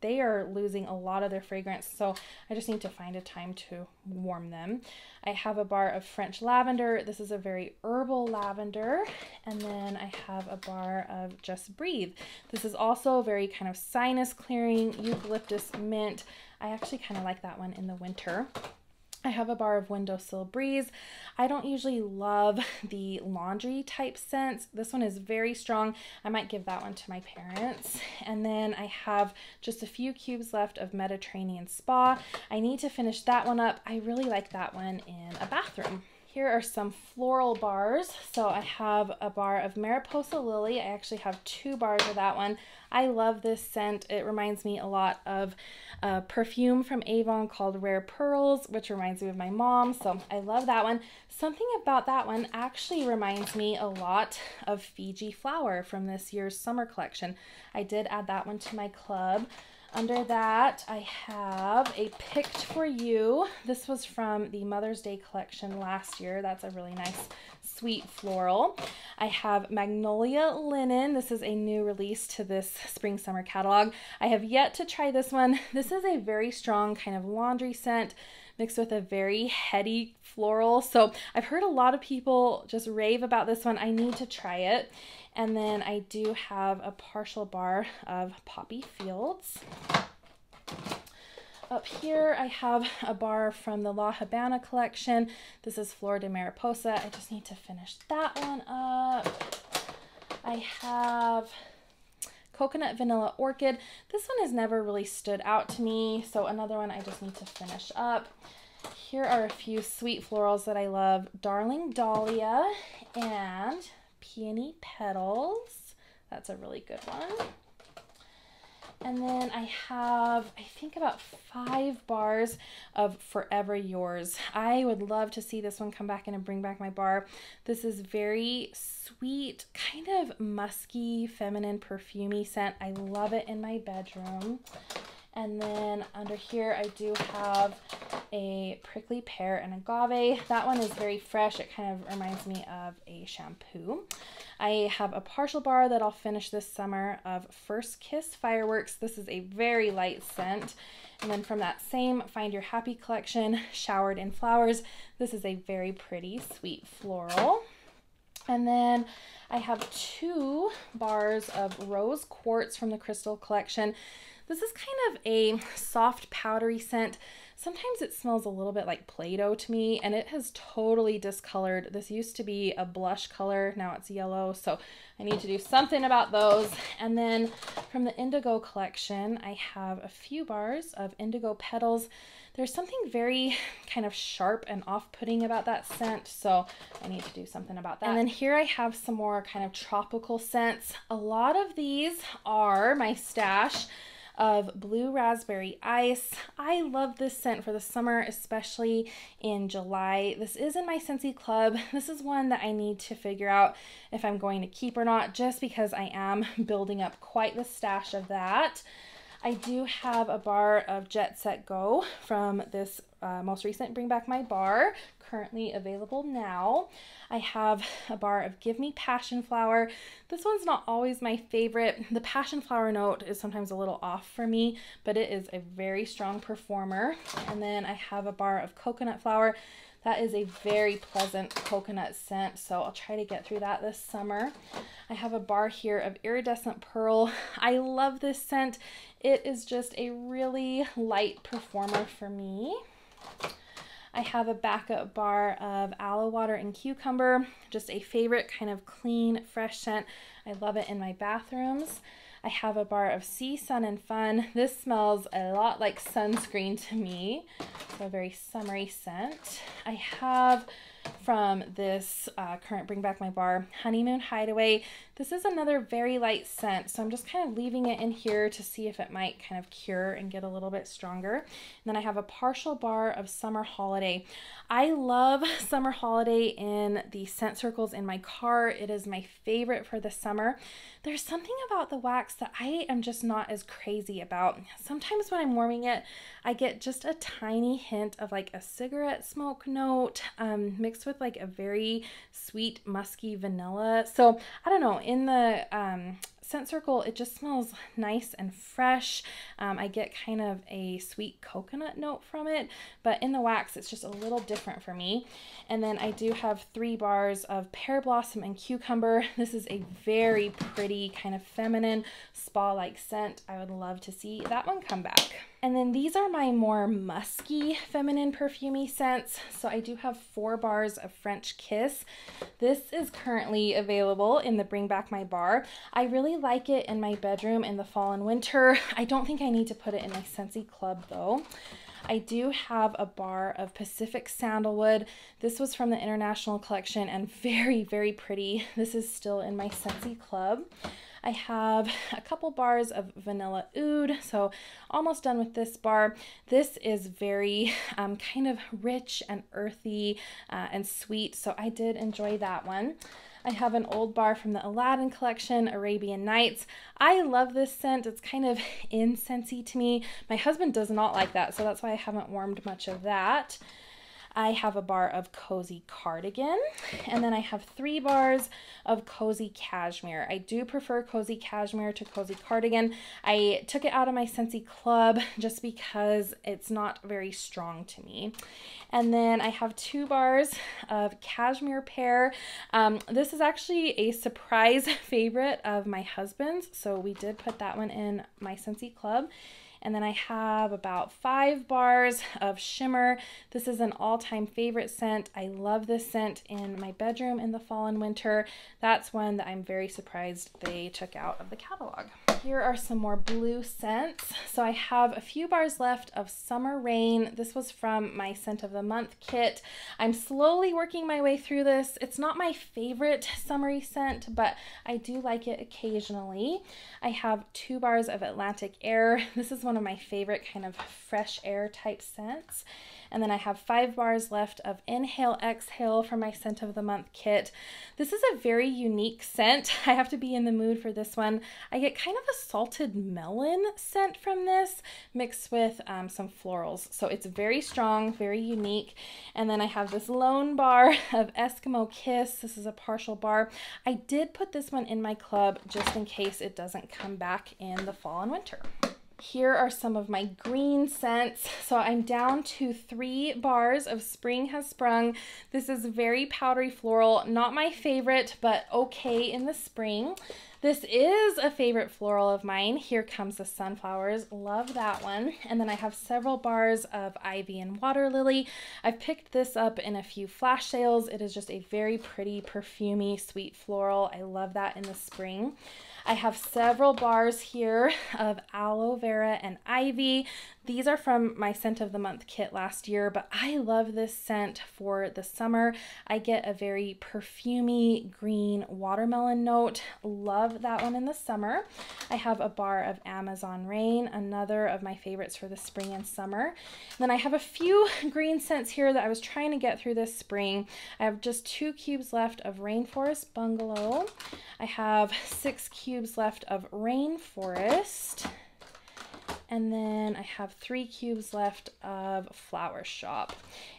they are losing a lot of their fragrance, so I just need to find a time to warm them. I have a bar of French Lavender. This is a very herbal lavender. And then I have a bar of Just Breathe. This is also very kind of sinus clearing, eucalyptus mint. I actually kind of like that one in the winter. I have a bar of Windowsill Breeze. I don't usually love the laundry type scents. This one is very strong. I might give that one to my parents. And then I have just a few cubes left of Mediterranean Spa. I need to finish that one up. I really like that one in a bathroom. Here are some floral bars. So I have a bar of Mariposa Lily. I actually have 2 bars of that one. I love this scent. It reminds me a lot of a perfume from Avon called Rare Pearls, which reminds me of my mom. So I love that one. Something about that one actually reminds me a lot of Fiji Flower from this year's summer collection. I did add that one to my club. Under that, I have a Picked for You. This was from the Mother's Day collection last year. That's a really nice, sweet floral. I have Magnolia Linen. This is a new release to this spring summer catalog. I have yet to try this one. This is a very strong kind of laundry scent, mixed with a very heady floral. So I've heard a lot of people just rave about this one. I need to try it. And then I do have a partial bar of Poppy Fields. Up here, I have a bar from the La Habana collection. This is Flor de Mariposa. I just need to finish that one up. I have Coconut Vanilla Orchid. This one has never really stood out to me, so another one I just need to finish up. Here are a few sweet florals that I love. Darling Dahlia and Peony Petals. That's a really good one. And then I have, I think, about 5 bars of Forever Yours. I would love to see this one come back in and bring back my bar. This is very sweet, kind of musky, feminine, perfumey scent. I love it in my bedroom. And then under here, I do have a Prickly Pear and Agave. That one is very fresh. It kind of reminds me of a shampoo. I have a partial bar that I'll finish this summer of First Kiss Fireworks. This is a very light scent. And then from that same Find Your Happy collection, Showered in Flowers. This is a very pretty, sweet floral. And then I have 2 bars of Rose Quartz from the Crystal collection. This is kind of a soft, powdery scent. Sometimes it smells a little bit like Play-Doh to me, and it has totally discolored. This used to be a blush color, now it's yellow, so I need to do something about those. And then from the Indigo collection, I have a few bars of Indigo Petals. There's something very kind of sharp and off-putting about that scent, so I need to do something about that. And then here I have some more kind of tropical scents. A lot of these are my stash of Blue Raspberry Ice. I love this scent for the summer, especially in July. This is in my Scentsy club. This is one that I need to figure out if I'm going to keep or not, just because I am building up quite the stash of that. I do have a bar of Jet Set Go from this most recent Bring Back My Bar, currently available now. I have a bar of Give Me Passion Flower. This one's not always my favorite. The passion flower note is sometimes a little off for me, but it is a very strong performer. And then I have a bar of Coconut Flower. That is a very pleasant coconut scent, so I'll try to get through that this summer. I have a bar here of Iridescent Pearl. I love this scent. It is just a really light performer for me. I have a backup bar of Aloe Water and Cucumber, just a favorite kind of clean, fresh scent. I love it in my bathrooms. I have a bar of Sea, Sun, and Fun. This smells a lot like sunscreen to me, so a very summery scent. I have from this current Bring Back My Bar, Honeymoon Hideaway. This is another very light scent, so I'm just kind of leaving it in here to see if it might kind of cure and get a little bit stronger. And then I have a partial bar of Summer Holiday. I love Summer Holiday in the scent circles in my car. It is my favorite for the summer. There's something about the wax that I am just not as crazy about. Sometimes when I'm warming it, I get just a tiny hint of like a cigarette smoke note mixed with like a very sweet musky vanilla. So I don't know, in the scent circle, it just smells nice and fresh. I get kind of a sweet coconut note from it, but in the wax, it's just a little different for me. And then I do have 3 bars of Pear Blossom and Cucumber. This is a very pretty kind of feminine spa-like scent. I would love to see that one come back. And then these are my more musky, feminine, perfumey scents. So I do have 4 bars of French Kiss. This is currently available in the Bring Back My Bar. I really like it in my bedroom in the fall and winter. I don't think I need to put it in my Scentsy club though. I do have a bar of Pacific Sandalwood. This was from the International collection and very, very pretty. This is still in my Scentsy club. I have a couple bars of Vanilla Oud, so almost done with this bar. This is very kind of rich and earthy and sweet, so I did enjoy that one. I have an old bar from the Aladdin collection, Arabian Nights. I love this scent. It's kind of incensey to me. My husband does not like that, so that's why I haven't warmed much of that. I have a bar of Cozy Cardigan, and then I have 3 bars of Cozy Cashmere. I do prefer Cozy Cashmere to Cozy Cardigan. I took it out of my Scentsy club just because it's not very strong to me. And then I have 2 bars of Cashmere Pear. This is actually a surprise favorite of my husband's, so we did put that one in my Scentsy club. And then I have about 5 bars of Shimmer. This is an all-time favorite scent. I love this scent in my bedroom in the fall and winter. That's one that I'm very surprised they took out of the catalog. Here are some more blue scents. So I have a few bars left of Summer Rain. This was from my Scent of the Month kit. I'm slowly working my way through this. It's not my favorite summery scent, but I do like it occasionally. I have 2 bars of Atlantic Air. This is one of my favorite kind of fresh air type scents. And then I have 5 bars left of Inhale Exhale from my Scent of the Month kit. This is a very unique scent. I have to be in the mood for this one. I get kind of a salted melon scent from this mixed with some florals. So it's very strong, very unique. And then I have this lone bar of Eskimo Kiss. This is a partial bar. I did put this one in my club just in case it doesn't come back in the fall and winter. Here are some of my green scents. So I'm down to 3 bars of Spring Has Sprung. This is very powdery floral, not my favorite, but okay in the spring. This is a favorite floral of mine. Here Comes the Sunflowers. Love that one. And then I have several bars of Ivy and Water Lily. I've picked this up in a few flash sales. It is just a very pretty, perfumey, sweet floral. I love that in the spring. I have several bars here of Aloe Vera and Ivy. These are from my Scent of the Month kit last year, but I love this scent for the summer. I get a very perfumey green watermelon note. Love that one in the summer. I have a bar of Amazon Rain, another of my favorites for the spring and summer. And then I have a few green scents here that I was trying to get through this spring. I have just 2 cubes left of Rainforest Bungalow. I have 6 cubes left of Rainforest. And then I have 3 cubes left of Flower Shop.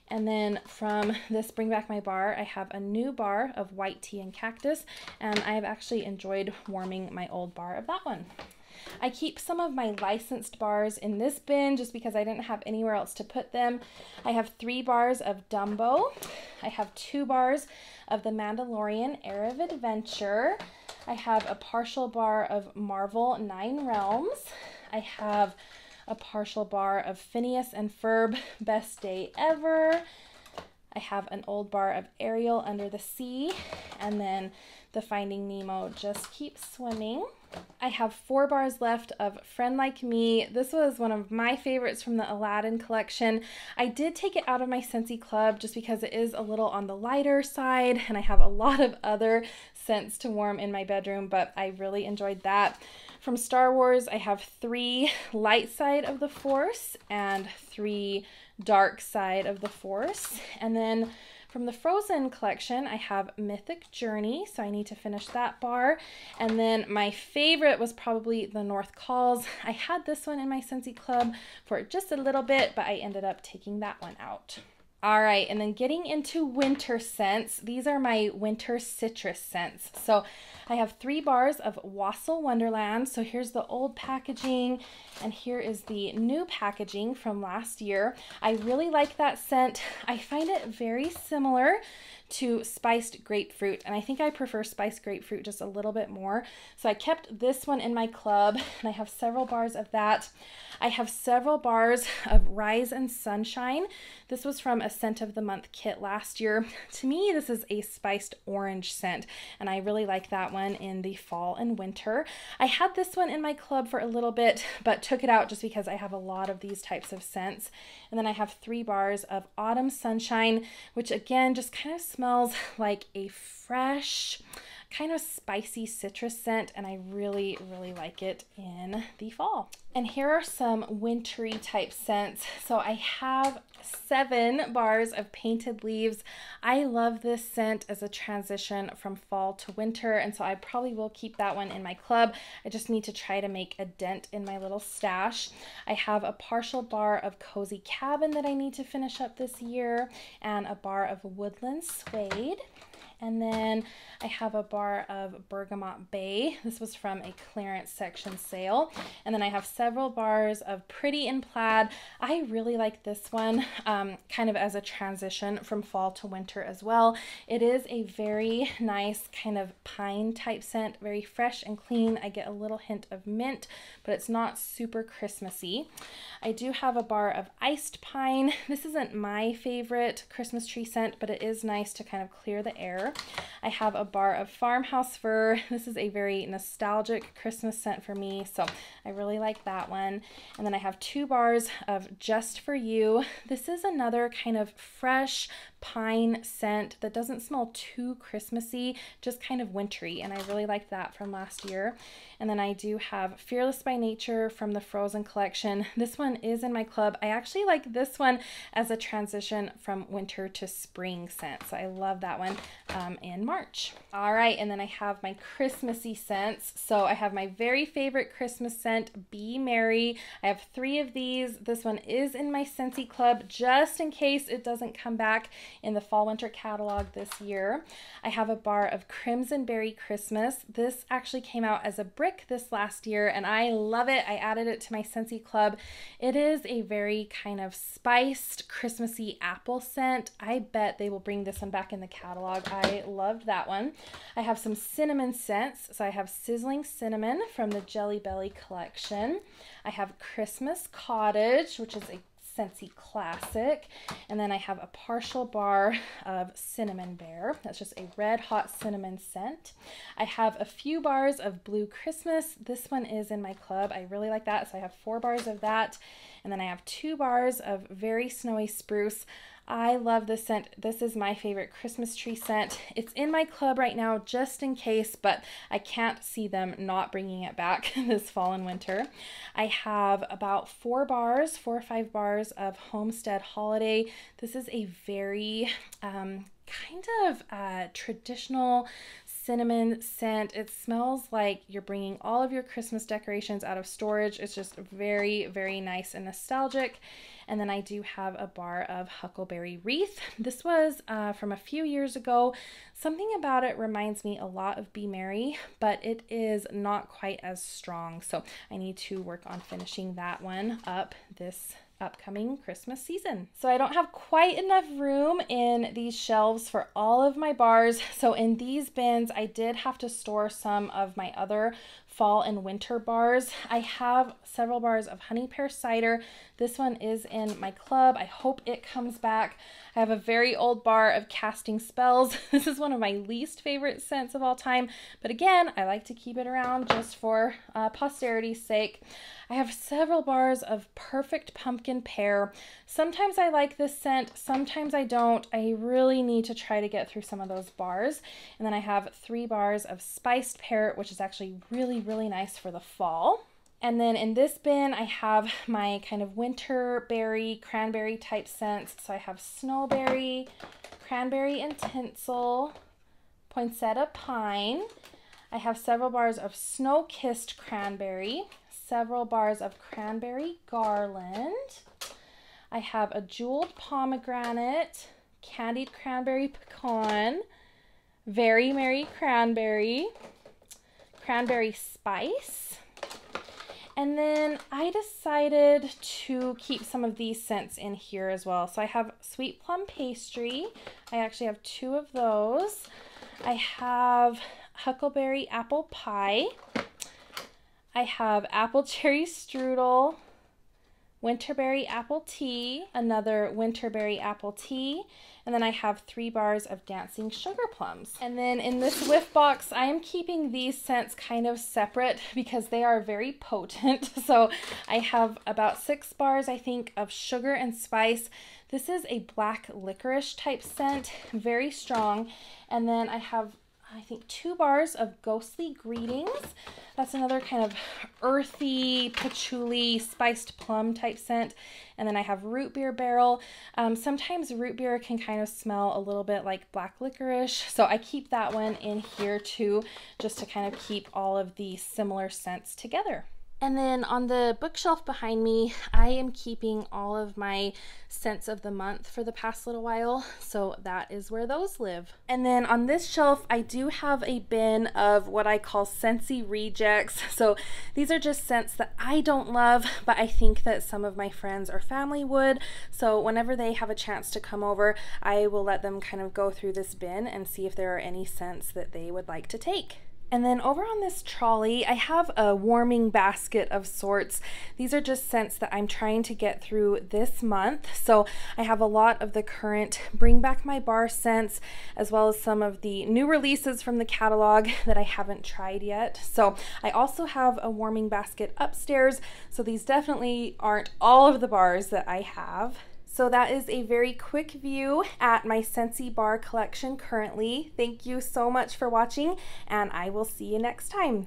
And then from this Bring Back My Bar, I have a new bar of White Tea and Cactus, and I have actually enjoyed warming my old bar of that one. I keep some of my licensed bars in this bin just because I didn't have anywhere else to put them. I have 3 bars of Dumbo. I have 2 bars of The Mandalorian Air of Adventure. I have a partial bar of Marvel 9 Realms. I have a partial bar of Phineas and Ferb Best Day Ever. I have an old bar of Ariel Under the Sea, and then the Finding Nemo Just Keep Swimming. I have 4 bars left of Friend Like Me. This was one of my favorites from the Aladdin collection. I did take it out of my Scentsy club just because it is a little on the lighter side, and I have a lot of other scents to warm in my bedroom, but I really enjoyed that. From Star Wars, I have 3 Light Side of the Force and 3 Dark Side of the Force. And then from the Frozen collection, I have Mythic Journey, so I need to finish that bar. And then my favorite was probably the North Calls. I had this one in my Scentsy club for just a little bit, but I ended up taking that one out. All right, and then getting into winter scents, these are my winter citrus scents. So I have 3 bars of Wassail Wonderland. So here's the old packaging, and here is the new packaging from last year. I really like that scent. I find it very similar to spiced grapefruit, and I think I prefer spiced grapefruit just a little bit more. So I kept this one in my club, and I have several bars of that. I have several bars of Rise and Sunshine. This was from a Scent of the Month kit last year. To me, this is a spiced orange scent, and I really like that one in the fall and winter. I had this one in my club for a little bit, but took it out just because I have a lot of these types of scents. And then I have 3 bars of Autumn Sunshine, which again just kind of smells like a fresh kind of spicy citrus scent, and I really, really like it in the fall. And here are some wintry type scents. So I have 7 bars of Painted Leaves. I love this scent as a transition from fall to winter, and so I probably will keep that one in my club. I just need to try to make a dent in my little stash. I have a partial bar of Cozy Cabin that I need to finish up this year, and a bar of Woodland Suede. And then I have a bar of Bergamot Bay. This was from a clearance section sale. And then I have several bars of Pretty in Plaid. I really like this one, kind of as a transition from fall to winter as well. It is a very nice kind of pine type scent, very fresh and clean. I get a little hint of mint, but it's not super Christmassy. I do have a bar of Iced Pine. This isn't my favorite Christmas tree scent, but it is nice to kind of clear the air. I have a bar of Farmhouse Fir. This is a very nostalgic Christmas scent for me, so I really like that one. And then I have 2 bars of Just For You. This is another kind of fresh pine scent that doesn't smell too Christmassy, just kind of wintry, and I really like that from last year. And then I do have Fearless by Nature from the Frozen collection. This one is in my club. I actually like this one as a transition from winter to spring scent, so I love that one in March. All right, and then I have my Christmassy scents. So I have my very favorite Christmas scent, Be Merry. I have 3 of these. This one is in my Scentsy club just in case it doesn't come back in the fall winter catalog this year. I have a bar of Crimson Berry Christmas. This actually came out as a brick this last year, and I love it. I added it to my Scentsy club. It is a very kind of spiced Christmassy apple scent. I bet they will bring this one back in the catalog. I loved that one. I have some cinnamon scents. So I have Sizzling Cinnamon from the Jelly Belly collection. I have Christmas Cottage, which is a Scentsy classic. And then I have a partial bar of Cinnamon Bear. That's just a red hot cinnamon scent. I have a few bars of Blue Christmas. This one is in my club. I really like that. So I have 4 bars of that. And then I have 2 bars of Very Snowy Spruce. I love this scent. This is my favorite Christmas tree scent. It's in my club right now just in case, but I can't see them not bringing it back this fall and winter. I have about 4 or 5 bars of Homestead Holiday. This is a very kind of traditional cinnamon scent. It smells like you're bringing all of your Christmas decorations out of storage. It's just very, very nice and nostalgic. And then I do have a bar of Huckleberry Wreath. This was from a few years ago. Something about it reminds me a lot of Be Merry, but it is not quite as strong. So I need to work on finishing that one up this upcoming Christmas season. So I don't have quite enough room in these shelves for all of my bars. So in these bins, I did have to store some of my other fall and winter bars. I have several bars of Honey Pear Cider. This one is in my club. I hope it comes back. I have a very old bar of Casting Spells. This is one of my least favorite scents of all time, but again, I like to keep it around just for posterity's sake. I have several bars of Perfect Pumpkin Pear. Sometimes I like this scent, sometimes I don't. I really need to try to get through some of those bars. And then I have 3 bars of Spiced Pear, which is actually really, really nice for the fall. And then in this bin, I have my kind of winter berry, cranberry type scents. So I have Snowberry, Cranberry and Tinsel, Poinsettia Pine. I have several bars of Snow-Kissed Cranberry, several bars of Cranberry Garland. I have a Jeweled Pomegranate, Candied Cranberry Pecan, Very Merry Cranberry, Cranberry Spice. And then I decided to keep some of these scents in here as well. So I have Sweet Plum Pastry. I actually have 2 of those. I have Huckleberry Apple Pie. I have Apple Cherry Strudel, Winterberry Apple Tea, another Winterberry Apple Tea, and then I have 3 bars of Dancing Sugar Plums. And then in this whiff box, I am keeping these scents kind of separate because they are very potent. So I have about 6 bars, I think, of Sugar and Spice. This is a black licorice type scent, very strong. And then I have I think 2 bars of Ghostly Greetings. That's another kind of earthy, patchouli, spiced plum type scent. And then I have Root Beer Barrel. Sometimes root beer can kind of smell a little bit like black licorice, so I keep that one in here too, just to kind of keep all of the similar scents together. And then on the bookshelf behind me, I am keeping all of my scents of the month for the past little while, so that is where those live. And then on this shelf, I do have a bin of what I call Scentsy rejects. So these are just scents that I don't love, but I think that some of my friends or family would. So whenever they have a chance to come over, I will let them kind of go through this bin and see if there are any scents that they would like to take. And then over on this trolley, I have a warming basket of sorts. These are just scents that I'm trying to get through this month. So I have a lot of the current Bring Back My Bar scents, as well as some of the new releases from the catalog that I haven't tried yet. So I also have a warming basket upstairs. So these definitely aren't all of the bars that I have. So that is a very quick view at my Scentsy bar collection currently. Thank you so much for watching, and I will see you next time.